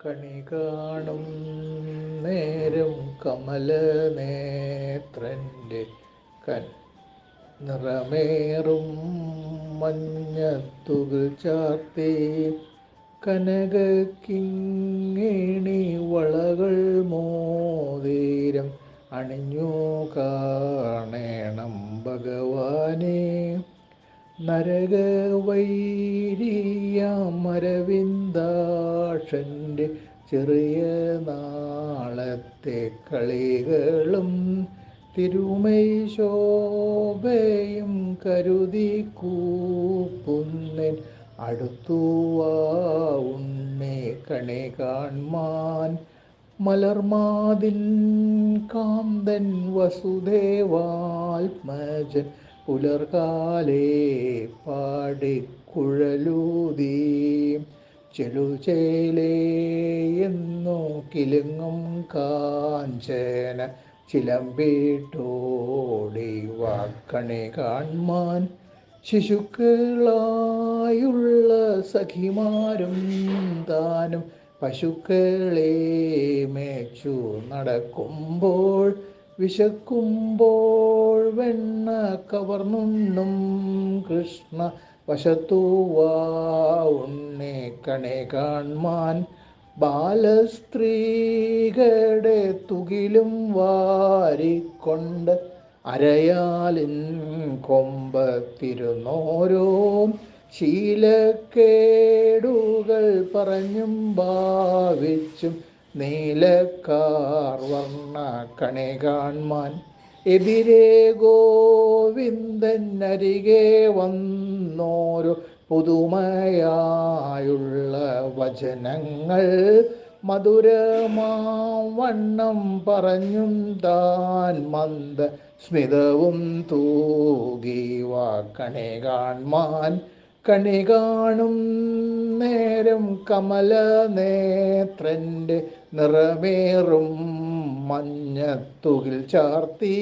കണി കാണും നേരം കമല നേത്രൻ്റെ നിറമേറും മഞ്ഞത്തുകിൽ ചാർത്തി കനകക്കിങ്ങിണി വളകൾ മോതിരം അണിഞ്ഞു കാണേണം ഭഗവാനെ. നരകവൈരിയമരവിന്ദാക്ഷൻ്റെ ചെറിയ നാളത്തെ കളികളും തിരുമൈ ശോഭയും കരുതി കൂപ്പുന്നൻ അടുത്തുവാ ഉണ്ണി കണി കാൺമാൻ. മലർമാതിൻ കാന്തൻ വസുദേവാത്മജൻ പുലർകാലേ പാടിക്കുഴലൂതി ചെലുചേലേയെന്നു കിലുങ്ങും കാഞ്ചന ചിലമ്പിട്ടോടി വാക്കണി കാൺമാൻ. ശിശുക്കളായുള്ള സഖിമാരും താനും പശുക്കളെ മേച്ചു നടക്കുമ്പോൾ വിശക്കുമ്പോൾ വെണ്ണ കവർന്നുണ്ണും കൃഷ്ണ വശത്തുവാ ഉണ്ണി കണി കാൺമാൻ. ബാലസ്ത്രീകളുടെ തുകിലും വാരിക്കൊണ്ട് അരയാലിൻ കൊമ്പത്തിരുന്നോരോ ശീലക്കേടുകൾ പറഞ്ഞും ഭാവിച്ചും നീലക്കാർ വർണ്ണ കണി കാൺമാൻ. എതിരെ ഗോവിന്ദൻ അരികെ വന്നോരോ പുതുമയായുള്ള വചനങ്ങൾ മധുരമാവണ്ണം പറഞ്ഞും താൻ മന്ദ സ്മിതവും തൂകി വാക്കണി കാൺമാൻ. കണി കാണും നേരം കമല നേത്രൻ്റെ നിറമേറും മഞ്ഞത്തുകിൽ ചാർത്തി